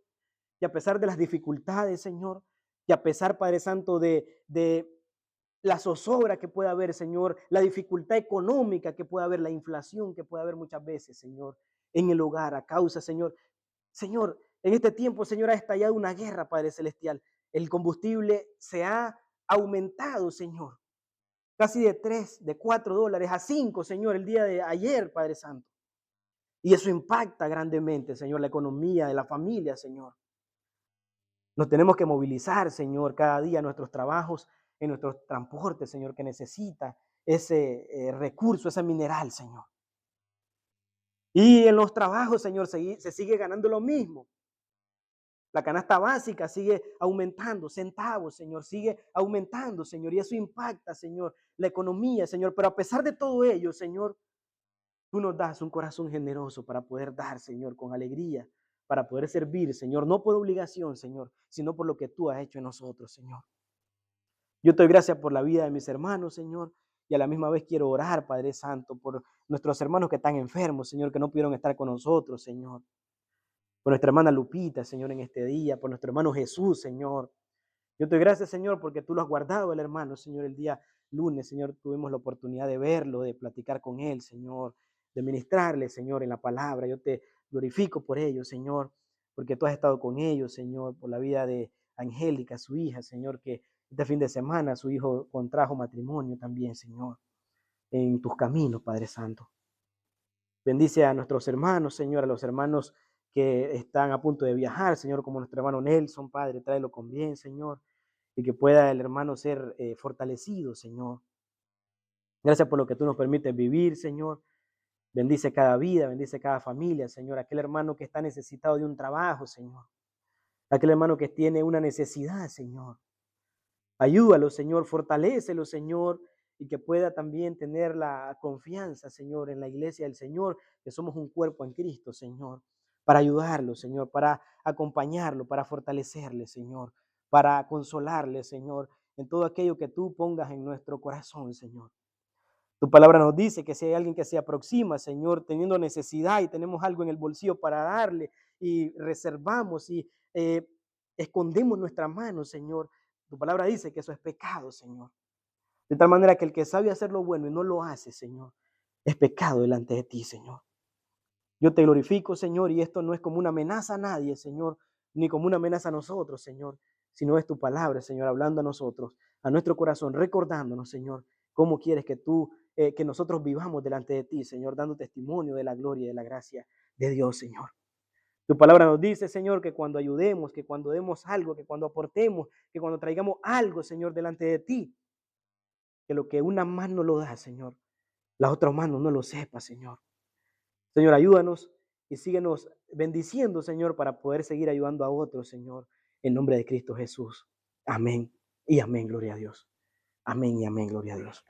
y a pesar de las dificultades, Señor, y a pesar, Padre Santo, de la zozobra que pueda haber, Señor, la dificultad económica que pueda haber, la inflación que pueda haber muchas veces, Señor, en el hogar, a causa, Señor, en este tiempo, Señor, ha estallado una guerra, Padre Celestial. El combustible se ha aumentado, Señor, casi de 3, de 4 dólares a 5, Señor, el día de ayer, Padre Santo. Y eso impacta grandemente, Señor, la economía de la familia, Señor. Nos tenemos que movilizar, Señor, cada día en nuestros trabajos, en nuestros transportes, Señor, que necesita ese recurso, ese mineral, Señor. Y en los trabajos, Señor, se sigue ganando lo mismo. La canasta básica sigue aumentando, centavos, Señor, sigue aumentando, Señor, y eso impacta, Señor, la economía, Señor. Pero a pesar de todo ello, Señor, tú nos das un corazón generoso para poder dar, Señor, con alegría, para poder servir, Señor, no por obligación, Señor, sino por lo que tú has hecho en nosotros, Señor. Yo te doy gracias por la vida de mis hermanos, Señor, y a la misma vez quiero orar, Padre Santo, por nuestros hermanos que están enfermos, Señor, que no pudieron estar con nosotros, Señor. Por nuestra hermana Lupita, Señor, en este día, por nuestro hermano Jesús, Señor. Yo te doy gracias, Señor, porque tú lo has guardado, el hermano, Señor, el día lunes, Señor, tuvimos la oportunidad de verlo, de platicar con él, Señor, de ministrarle, Señor, en la palabra. Yo te glorifico por ello, Señor, porque tú has estado con ellos, Señor, por la vida de Angélica, su hija, Señor, que este fin de semana su hijo contrajo matrimonio también, Señor, en tus caminos, Padre Santo. Bendice a nuestros hermanos, Señor, a los hermanos que están a punto de viajar, Señor, como nuestro hermano Nelson, Padre, tráelo con bien, Señor, y que pueda el hermano ser fortalecido, Señor. Gracias por lo que tú nos permites vivir, Señor. Bendice cada vida, bendice cada familia, Señor. Aquel hermano que está necesitado de un trabajo, Señor. Aquel hermano que tiene una necesidad, Señor. Ayúdalo, Señor, fortalécelo, Señor, y que pueda también tener la confianza, Señor, en la iglesia del Señor, que somos un cuerpo en Cristo, Señor, para ayudarlo, Señor, para acompañarlo, para fortalecerle, Señor, para consolarle, Señor, en todo aquello que tú pongas en nuestro corazón, Señor. Tu palabra nos dice que si hay alguien que se aproxima, Señor, teniendo necesidad y tenemos algo en el bolsillo para darle y reservamos y escondemos nuestras manos, Señor, tu palabra dice que eso es pecado, Señor. De tal manera que el que sabe hacer lo bueno y no lo hace, Señor, es pecado delante de ti, Señor. Yo te glorifico, Señor, y esto no es como una amenaza a nadie, Señor, ni como una amenaza a nosotros, Señor, sino es tu palabra, Señor, hablando a nosotros, a nuestro corazón, recordándonos, Señor, cómo quieres que nosotros vivamos delante de ti, Señor, dando testimonio de la gloria y de la gracia de Dios, Señor. Tu palabra nos dice, Señor, que cuando ayudemos, que cuando demos algo, que cuando aportemos, que cuando traigamos algo, Señor, delante de ti, que lo que una mano lo da, Señor, la otra mano no lo sepa, Señor. Señor, ayúdanos y síguenos bendiciendo, Señor, para poder seguir ayudando a otros, Señor, en nombre de Cristo Jesús. Amén y amén, gloria a Dios. Amén y amén, gloria a Dios.